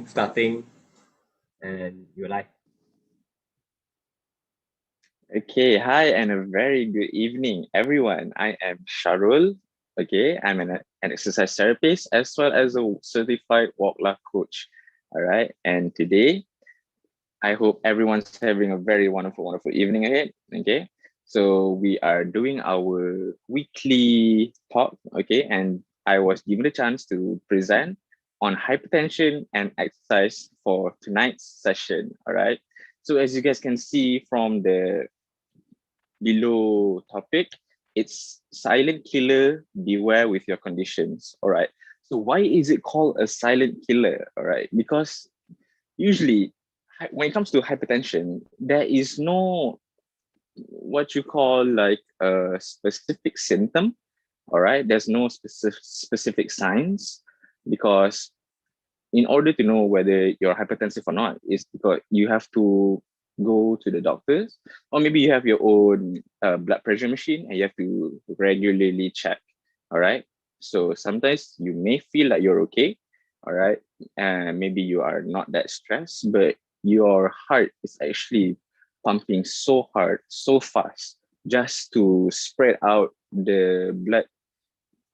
Starting, and you're live. Okay, hi and a very good evening, everyone. I am Sharul. Okay, I'm an exercise therapist as well as a certified walk life coach. All right, and today I hope everyone's having a very wonderful evening ahead. Okay, so we are doing our weekly talk. Okay, and I was given the chance to present on hypertension and exercise for tonight's session. All right, so as you guys can see from the below topic, it's silent killer, beware with your conditions. All right. So why is it called a silent killer? All right. Because usually when it comes to hypertension, there is no what you call like a specific symptom. All right. There's no specific signs because in order to know whether you're hypertensive or not is because you have to go to the doctors, or maybe you have your own blood pressure machine and you have to regularly check. All right, so sometimes you may feel like you're okay. All right, and maybe you are not that stressed, but your heart is actually pumping so hard so fast just to spread out the blood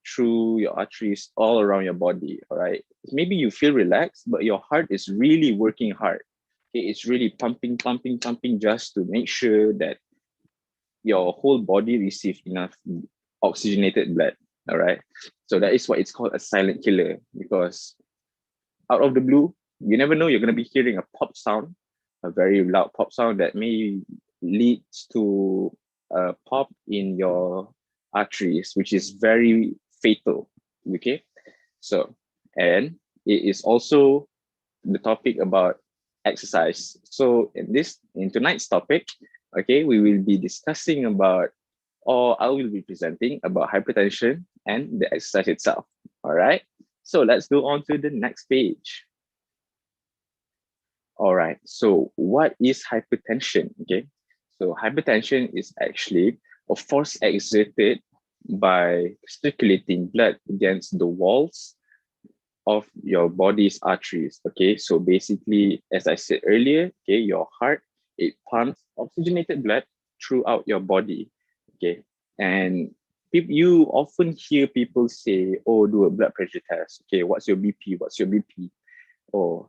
through your arteries all around your body. All right. Maybe you feel relaxed, but your heart is really working hard. Okay. It's really pumping just to make sure that your whole body receives enough oxygenated blood. All right. So that is what it's called a silent killer because out of the blue, you never know you're going to be hearing a pop sound, a very loud pop sound that may lead to a pop in your arteries, which is very fatal. Okay, so and it is also the topic about exercise. So in tonight's topic, okay, we will be discussing about, or I will be presenting about hypertension and the exercise itself. All right. So let's go on to the next page. All right. So what is hypertension? Okay. So hypertension is actually a force exerted by circulating blood against the walls of your body's arteries. Okay. So basically, as I said earlier, okay, your heart, it pumps oxygenated blood throughout your body. Okay. And you often hear people say, oh, do a blood pressure test. Okay. What's your BP? What's your BP? Oh,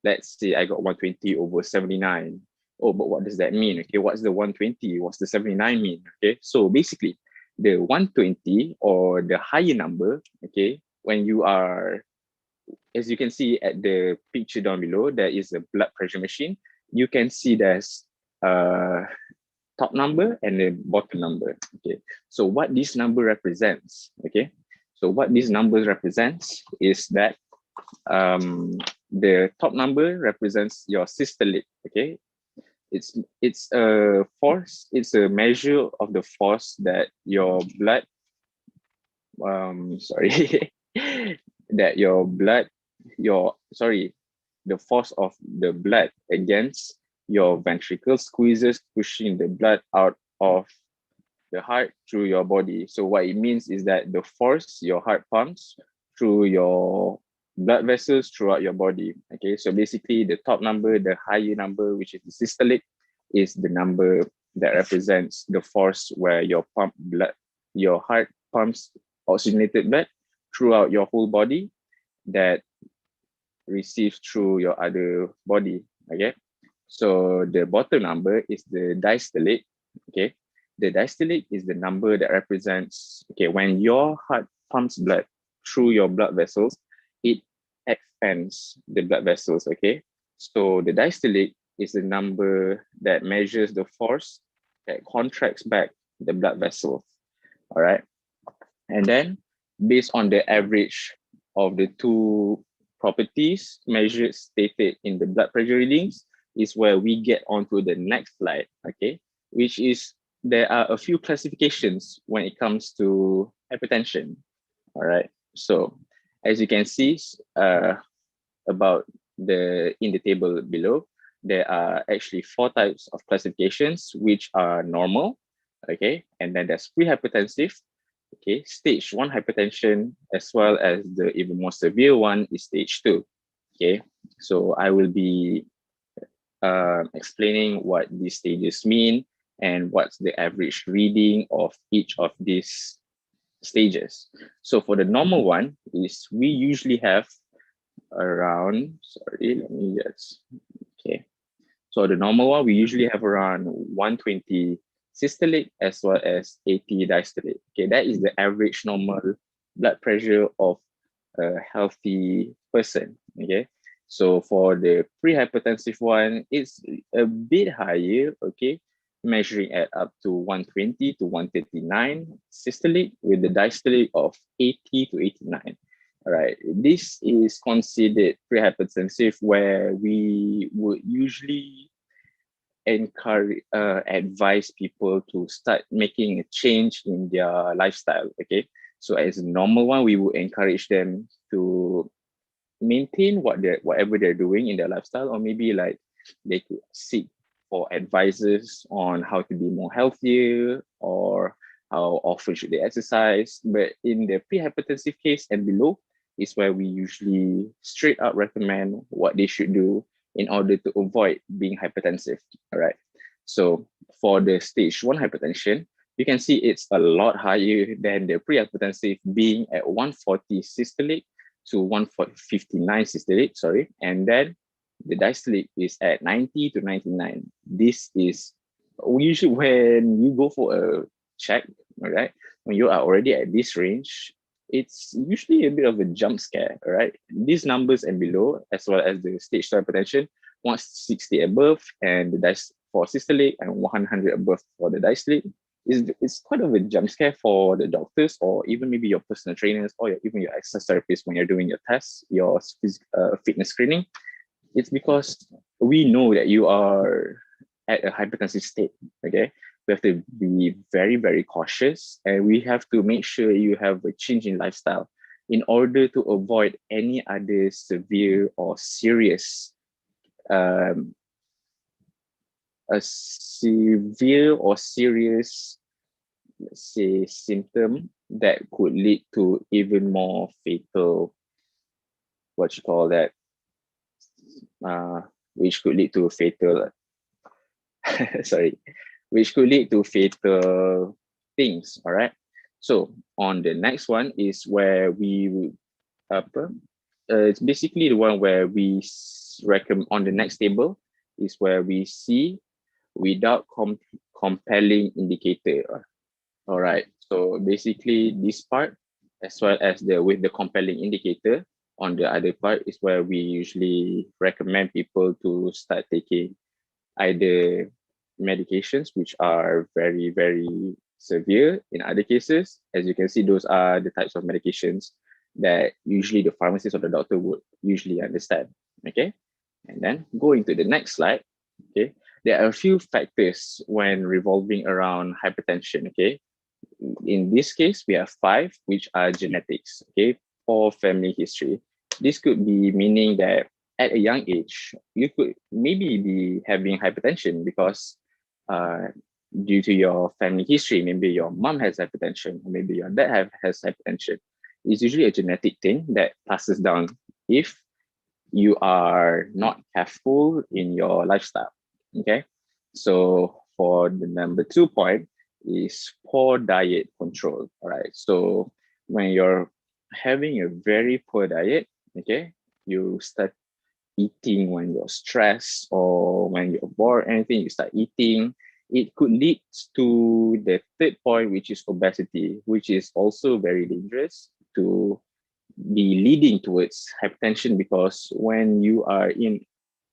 let's say I got 120 over 79. Oh, but what does that mean? Okay, what's the 120? What's the 79 mean? Okay, so basically the 120 or the higher number, okay, when you are, as you can see at the picture down below, there is a blood pressure machine. You can see there's a top number and a bottom number. Okay, so what this number represents, okay, so what these numbers represents is that the top number represents your systolic. Okay, it's a force. It's a measure of the force that your blood. Sorry, that your blood, your sorry, the force of the blood against your ventricle squeezes, pushing the blood out of the heart through your body. So what it means is that the force your heart pumps through your blood vessels throughout your body. Okay, so basically the top number, the higher number, which is the systolic, is the number that represents the force where your heart pumps oxygenated blood throughout your whole body that receives through your other body. Okay, so the bottom number is the diastolic. Okay, the diastolic is the number that represents, okay, when your heart pumps blood through your blood vessels, it expands the blood vessels. Okay, so the diastolic is the number that measures the force that contracts back the blood vessels. All right, and then based on the average of the two properties measured stated in the blood pressure readings is where we get onto the next slide, okay, which is there are a few classifications when it comes to hypertension. All right, so as you can see about the in the table below, there are actually 4 types of classifications which are normal, okay, and then there's prehypertensive, Okay, stage 1 hypertension, as well as the even more severe one, is stage 2. Okay, so I will be explaining what these stages mean and what's the average reading of each of these stages. So for the normal one is we usually have around, sorry, let me just, okay. So the normal one, we usually have around 120 systolic as well as 80 diastolic. Okay, that is the average normal blood pressure of a healthy person. Okay, so for the pre-hypertensive one, it's a bit higher. Okay, measuring at up to 120 to 139 systolic with the diastolic of 80 to 89. All right, this is considered pre-hypertensive where we would usually encourage advise people to start making a change in their lifestyle. Okay, so as a normal one, we would encourage them to maintain whatever they're doing in their lifestyle, or maybe like they could seek for advices on how to be more healthier or how often should they exercise. But in the pre-hypertensive case and below is where we usually straight up recommend what they should do in order to avoid being hypertensive. All right, so for the stage 1 hypertension, you can see it's a lot higher than the pre-hypertensive, being at 140 systolic to 159 systolic, sorry, and then the diastolic is at 90 to 99. This is usually when you go for a check, all right, when you are already at this range, it's usually a bit of a jump scare, all right? These numbers and below, as well as the stage 2 hypertension, 160 above, and the for systolic, and 100 above for the diastolic, it's quite of a jump scare for the doctors, or even maybe your personal trainers, or even your exercise therapists when you're doing your tests, your fitness screening. It's because we know that you are at a hypertensive state. Okay, we have to be very, very cautious, and we have to make sure you have a change in lifestyle in order to avoid any other severe or serious um, a severe or serious, let's say, symptom that could lead to even more fatal, what you call that, uh, which could lead to fatal, sorry, which could lead to fatal things. All right. So on the next one is where we, it's basically the one where we recommend on the next table is where we see without compelling indicator. All right. So basically this part, as well as the with the compelling indicator on the other part, is where we usually recommend people to start taking either medications which are very, very severe. In other cases, as you can see, those are the types of medications that usually the pharmacist or the doctor would usually understand. Okay. And then going to the next slide. Okay. There are a few factors when revolving around hypertension. Okay. In this case, we have 5, which are genetics, okay, or family history. This could be meaning that at a young age, you could maybe be having hypertension because due to your family history, maybe your mom has hypertension, or maybe your has hypertension. It's usually a genetic thing that passes down if you are not careful in your lifestyle. Okay. So for the number 2 point is poor diet control. All right. So when you're having a very poor diet, okay, you start eating when you're stressed or when you're bored, anything, you start eating. It could lead to the 3rd point, which is obesity, which is also very dangerous to be leading towards hypertension, because when you are in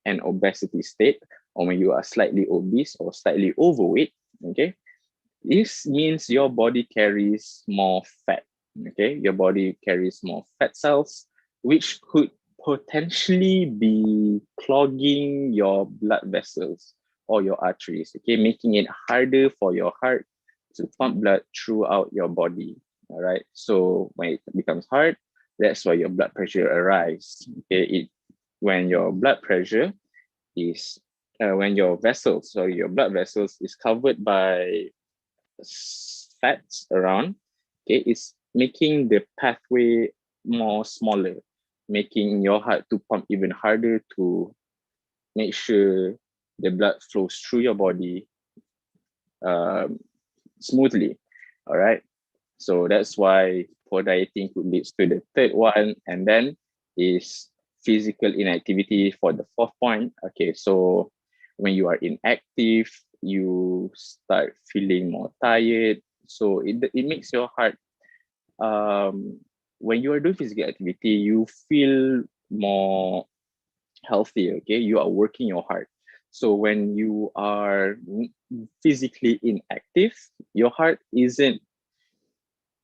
an obesity state, or when you are slightly obese or slightly overweight, okay, this means your body carries more fat. Okay, your body carries more fat cells, which could potentially be clogging your blood vessels or your arteries, okay, making it harder for your heart to pump blood throughout your body. All right, so when it becomes hard, that's why your blood pressure arises. Okay, when your blood pressure is when your vessels, your blood vessels is covered by fats around, Okay, it's making the pathway more smaller, making your heart to pump even harder to make sure the blood flows through your body smoothly. All right. So that's why poor dieting could lead to the third one, and then is physical inactivity for the fourth point. Okay, so when you are inactive, you start feeling more tired. So it makes your heart, when you are doing physical activity, you feel more healthy. Okay, you are working your heart. So when you are physically inactive, your heart isn't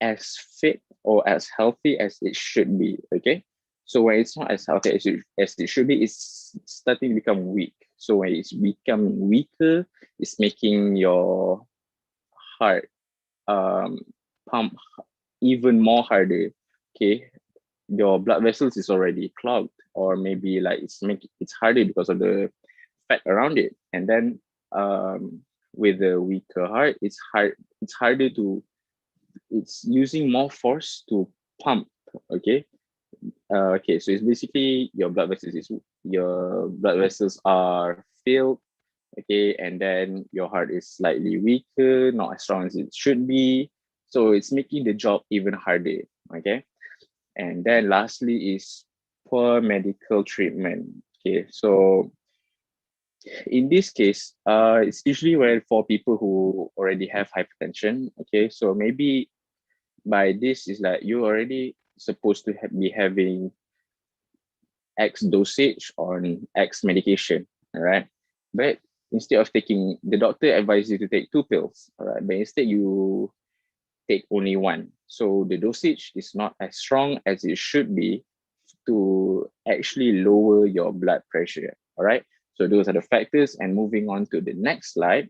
as fit or as healthy as it should be. Okay, so when it's not as healthy as it should be, it's starting to become weak. So when it's becoming weaker, it's making your heart um pump even more harder. Okay, your blood vessels is already clogged, or maybe like it's harder because of the fat around it. And then with a weaker heart, it's harder to, it's using more force to pump. Okay, okay, so it's basically your blood vessels are filled. Okay, and then your heart is slightly weaker, not as strong as it should be, so it's making the job even harder. Okay, and then lastly is poor medical treatment. Okay, so in this case, it's usually when for people who already have hypertension. Okay, so maybe by this is like you already supposed to be having X dosage on X medication, all right? But instead of taking, the doctor advises you to take 2 pills, all right? But instead you take only one. So the dosage is not as strong as it should be to actually lower your blood pressure, all right? So those are the factors. And moving on to the next slide,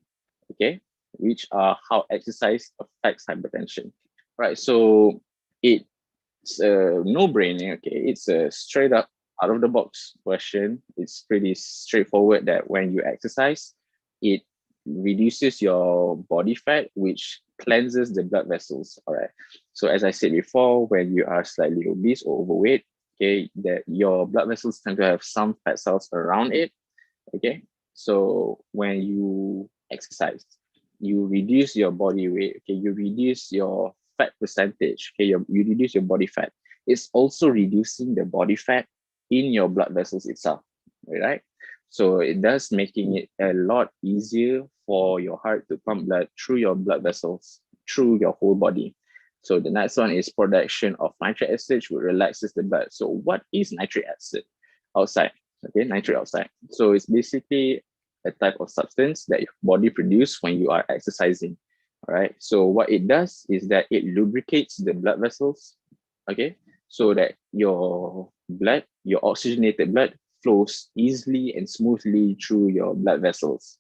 okay, which are how exercise affects hypertension. Right, so it's a no-brainer. Okay, it's a straight up out of the box question. It's pretty straightforward that when you exercise, it reduces your body fat, which cleanses the blood vessels. All right, so as I said before, when you are slightly obese or overweight, okay, that your blood vessels tend to have some fat cells around it. Okay, so when you exercise, you reduce your body weight. Okay, you reduce your fat percentage. Okay, you reduce your body fat. It's also reducing the body fat in your blood vessels itself. Right, so it does making it a lot easier for your heart to pump blood through your blood vessels through your whole body. So the next one is production of nitric acid, which relaxes the blood. So what is nitric acid outside? Okay, nitric oxide. So it's basically a type of substance that your body produces when you are exercising. All right. So what it does is that it lubricates the blood vessels. Okay. So that your blood, your oxygenated blood, flows easily and smoothly through your blood vessels.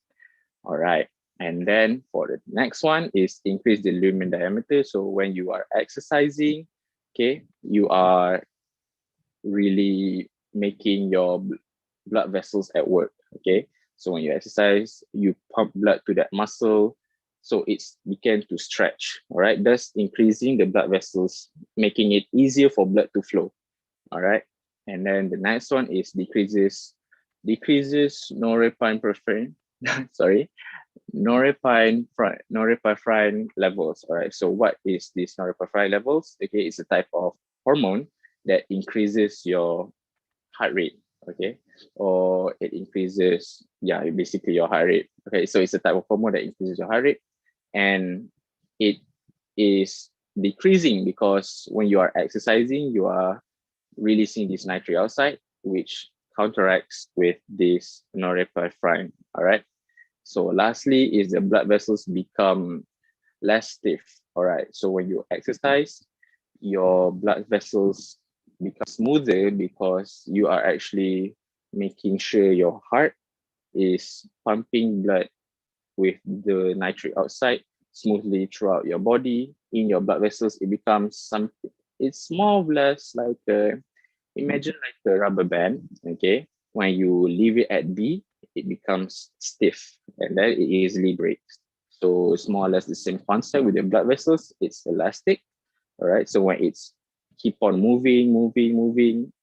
All right. And then for the next one is increase the lumen diameter. So when you are exercising, okay, you are really making your blood vessels at work. Okay, so when you exercise, you pump blood to that muscle, so it's begin to stretch. All right, thus increasing the blood vessels, making it easier for blood to flow. All right, and then the next one is decreases norepinephrine. Sorry, norepinephrine levels. All right, so what is this norepinephrine levels? Okay, it's a type of hormone that increases your heart rate. Okay, or it increases, yeah, basically your heart rate. Okay, so it's a type of hormone that increases your heart rate, and it is decreasing because when you are exercising, you are releasing this nitric oxide, which counteracts with this norepinephrine. All right, so lastly is the blood vessels become less stiff. All right, so when you exercise, your blood vessels become smoother because you are actually making sure your heart is pumping blood with the nitric oxide smoothly throughout your body. In your blood vessels, it becomes something, it's more or less like imagine like a rubber band. Okay, when you leave it at B, it becomes stiff and then it easily breaks. So it's more or less the same concept with the blood vessels. It's elastic. All right. So when it's keep on moving,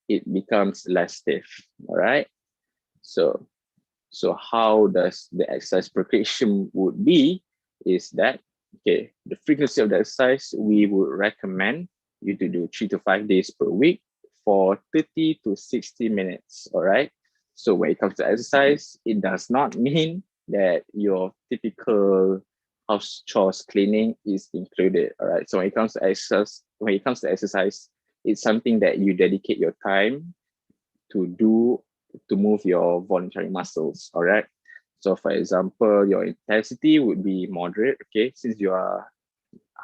it becomes less stiff. All right. So how does the exercise progression would be is that, okay, the frequency of the exercise, we would recommend you to do 3 to 5 days per week for 30 to 60 minutes. All right. So when it comes to exercise, it does not mean that your typical house chores cleaning is included. All right. So when it comes to exercise, it's something that you dedicate your time to do to move your voluntary muscles. All right. So for example, your intensity would be moderate. Okay. Since you are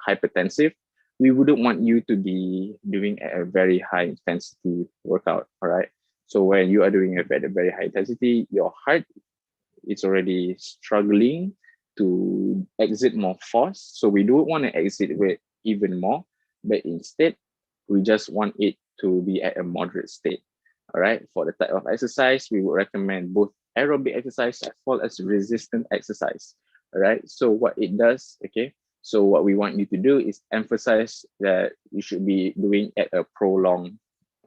hypertensive, we wouldn't want you to be doing a very high intensity workout. All right. So when you are doing a very high intensity, your heart is already struggling to exit more force. So we don't want to exit with even more, but instead, we just want it to be at a moderate state. All right. For the type of exercise, we would recommend both aerobic exercise as well as resistant exercise. All right. So what it does, okay. So what we want you to do is emphasize that you should be doing at a prolonged,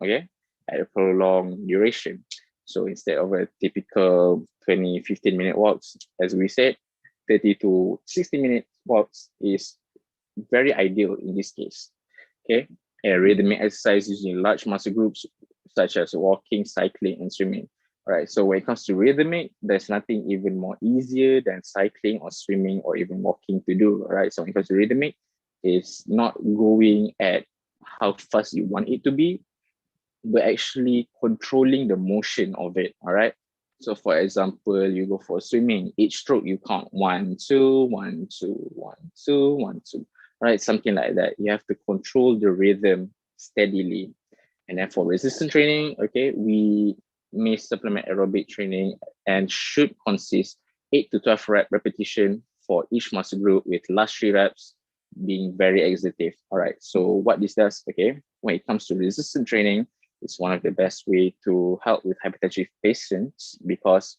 okay, at a prolonged duration. So instead of a typical 20, 15-minute walks, as we said, 30 to 60-minute walks is very ideal in this case. Okay. A rhythmic exercise using large muscle groups such as walking, cycling, and swimming. All right. So when it comes to rhythmic, there's nothing even more easier than cycling or swimming or even walking to do. All right. So when it comes to rhythmic, it's not going at how fast you want it to be, but actually controlling the motion of it. All right. So for example, you go for swimming, each stroke you count 1, 2, 1, 2, 1, 2, 1, 2. Right, something like that. You have to control the rhythm steadily. And then for resistance training, okay, we may supplement aerobic training and should consist 8 to 12 repetition for each muscle group, with last 3 reps being very exertive. All right. So what this does, okay, when it comes to resistance training, it's one of the best way to help with hypertensive patients, because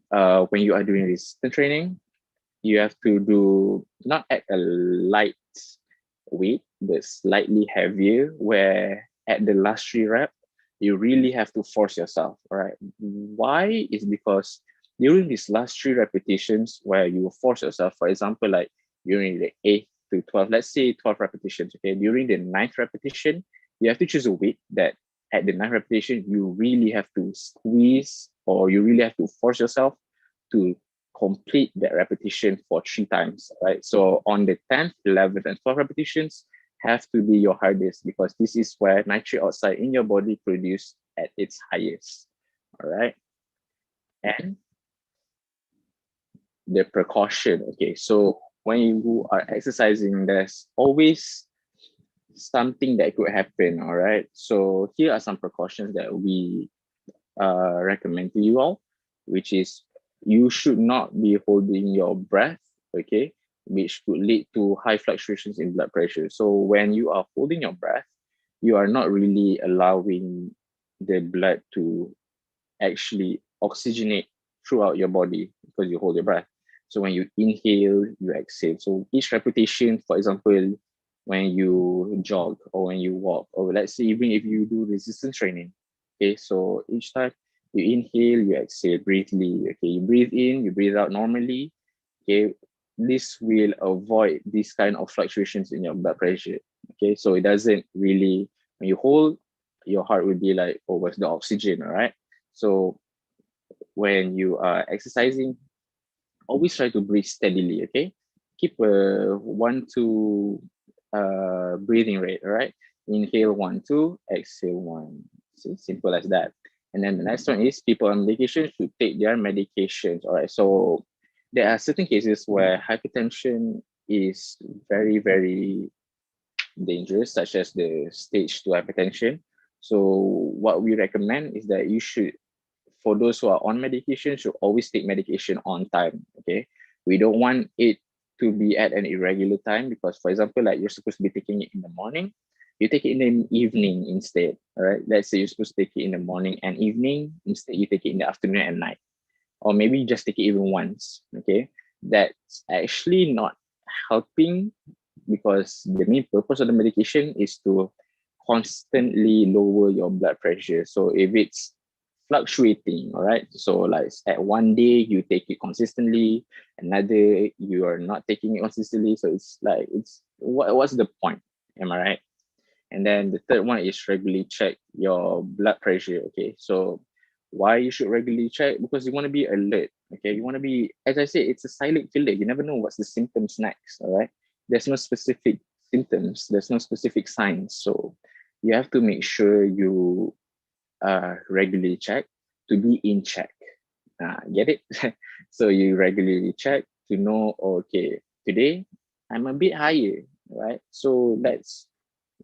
when you are doing resistance training, you have to do not at a light weight, but slightly heavier, where at the last 3 reps, you really have to force yourself. All right. Why? Is because during these last 3 repetitions where you force yourself, for example, like during the 8 to 12, let's say 12 repetitions, okay, during the 9th repetition, you have to choose a weight that at the 9th repetition, you really have to squeeze, or you really have to force yourself to complete that repetition for 3 times, right? So on the 10th, 11th, and 12th repetitions have to be your hardest, because this is where nitric oxide in your body produced at its highest, all right? And the precaution, okay, so when you are exercising, there's always something that could happen, all right? So here are some precautions that we recommend to you all, which is you should not be holding your breath, okay, which could lead to high fluctuations in blood pressure. So when you are holding your breath, you are not really allowing the blood to actually oxygenate throughout your body because you hold your breath. So when you inhale, you exhale. So each repetition, for example, when you jog or when you walk, or let's say even if you do resistance training, okay, so each time you inhale, you exhale briefly. Okay, you breathe in, you breathe out normally. Okay, this will avoid this kind of fluctuations in your blood pressure. Okay, so it doesn't really, when you hold, your heart will be like, oh, where's the oxygen? All right. So when you are exercising, always try to breathe steadily. Okay, keep a 1-2 breathing rate. All right, inhale 1-2, exhale 1. So simple as that. And then the next one is people on medication should take their medications. All right, so there are certain cases where hypertension is very dangerous, such as the stage 2 hypertension. So what we recommend is that you should, for those who are on medication, should always take medication on time. Okay, we don't want it to be at an irregular time, because for example, like you're supposed to be taking it in the morning, you take it in the evening instead. All right, let's say you're supposed to take it in the morning and evening, instead you take it in the afternoon and night, or maybe you just take it even once. Okay, that's actually not helping because the main purpose of the medication is to constantly lower your blood pressure. So if it's fluctuating, all right, so like at one day you take it consistently, another you are not taking it consistently, so it's like, what's the point? Am I right? And then the third one is regularly check your blood pressure. Okay, so why you should regularly check? Because you want to be alert. Okay, you want to be, as I said, it's a silent killer. You never know what's the symptoms next. All right, there's no specific symptoms, there's no specific signs, so you have to make sure you regularly check to be in check. Get it? So you regularly check to know, okay, today I'm a bit higher, right? So let's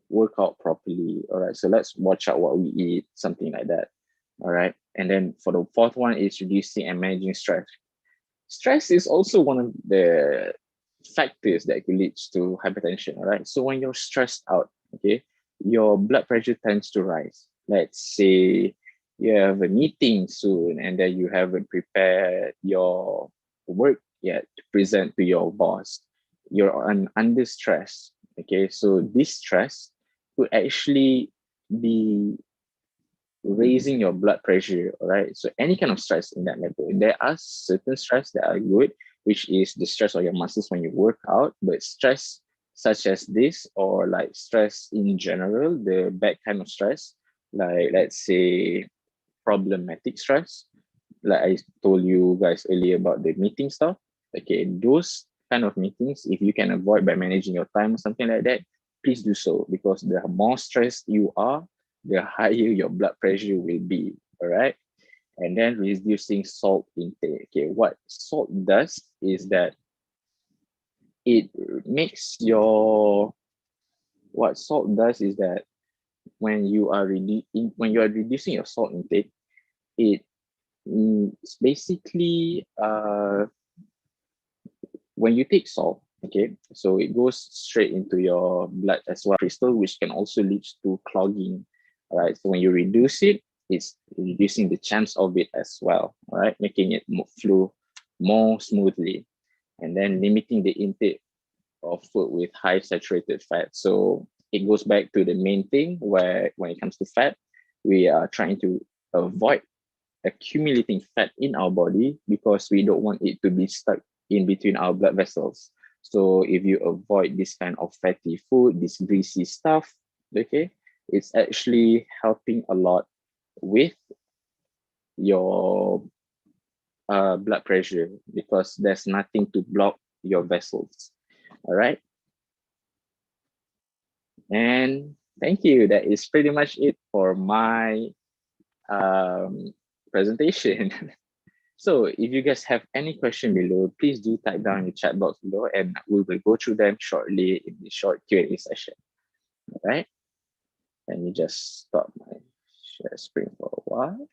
work out properly. All right. So let's watch out what we eat, something like that. All right. And then for the fourth one is reducing and managing stress. Stress is also one of the factors that could lead to hypertension. All right. So when you're stressed out, okay, your blood pressure tends to rise. Let's say you have a meeting soon and then you haven't prepared your work yet to present to your boss. You're under stress. Okay. So this stress could actually be raising your blood pressure, all right? So any kind of stress in that matter. There are certain stress that are good, which is the stress of your muscles when you work out, but stress such as this, or like stress in general, the bad kind of stress, like let's say problematic stress, like I told you guys earlier about the meeting stuff. Okay, those kind of meetings, if you can avoid by managing your time or something like that, please do so, because the more stressed you are, the higher your blood pressure will be. All right. And then reducing salt intake. Okay, what salt does is that it makes your what salt does is that when you are reducing your salt intake, it it's basically when you take salt, okay, so it goes straight into your blood as well, crystal, which can also lead to clogging. All right, so when you reduce it, it's reducing the chance of it as well. All right, making it flow more smoothly, and then limiting the intake of food with high saturated fat. So it goes back to the main thing where when it comes to fat, we are trying to avoid accumulating fat in our body because we don't want it to be stuck in between our blood vessels. So if you avoid this kind of fatty food, this greasy stuff, okay, it's actually helping a lot with your blood pressure because there's nothing to block your vessels. All right. And thank you. That is pretty much it for my presentation. So if you guys have any question below, please do type down in the chat box below and we will go through them shortly in the short Q&A session. All right. Let me just stop my share screen for a while.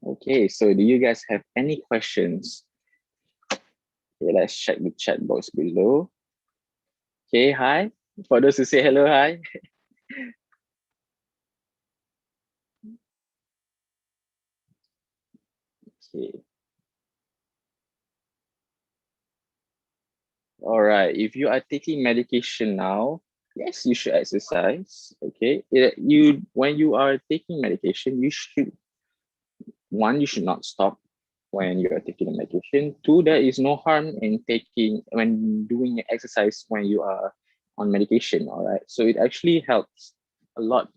Okay, so do you guys have any questions? Okay, let's check the chat box below. Okay, hi. For those who say hello, hi. Okay. All right. If you are taking medication now, yes, you should exercise. Okay. You when you are taking medication, you should not stop when you are taking the medication. Two, there is no harm in taking when doing exercise when you are on medication. All right. So it actually helps a lot.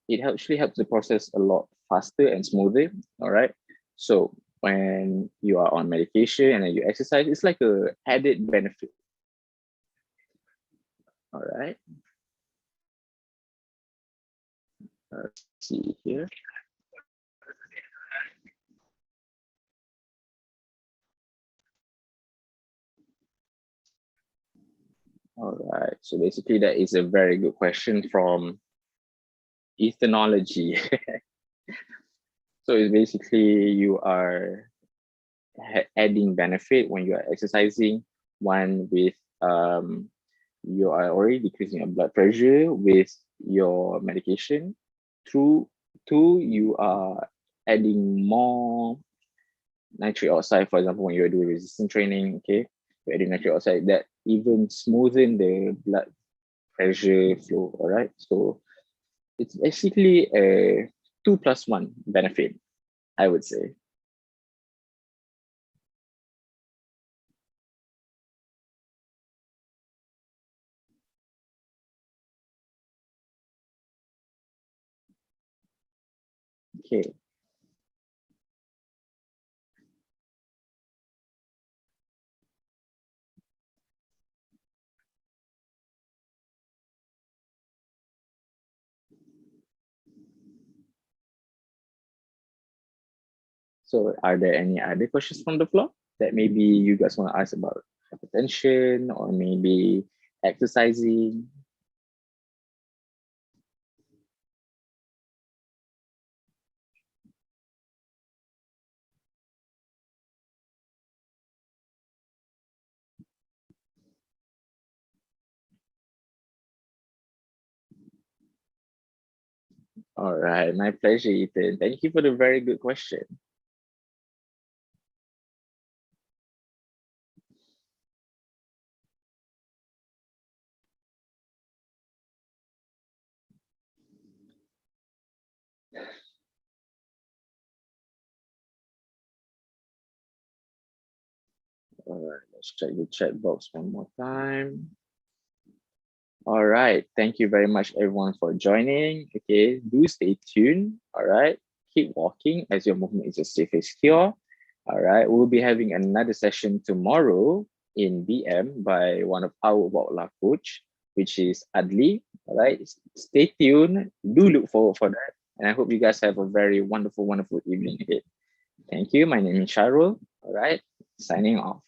It actually helps the process a lot faster and smoother. All right. So when you are on medication and then you exercise, it's like a added benefit. All right. Let's see here. All right. So basically, that is a very good question from ethnology. So it's basically you are adding benefit when you are exercising. One with you are already decreasing your blood pressure with your medication. Two, you are adding more nitric oxide, for example, when you're doing resistance training, okay, you're adding nitric oxide that even smoothen the blood pressure flow, all right? So it's basically a 2+1 benefit, I would say. Okay. So are there any other questions from the floor that maybe you guys want to ask about hypertension or maybe exercising? All right, my pleasure, Ethan. Thank you for the very good question. All right, let's check the chat box one more time. All right, thank you very much everyone for joining. Okay, do stay tuned. All right, keep walking as your movement is as safe and secure. All right, we'll be having another session tomorrow in BM by one of our Walk coach, which is Adli. All right, stay tuned. Do look forward for that. And I hope you guys have a very wonderful, wonderful evening ahead. Thank you. My name is Sharul. All right, signing off.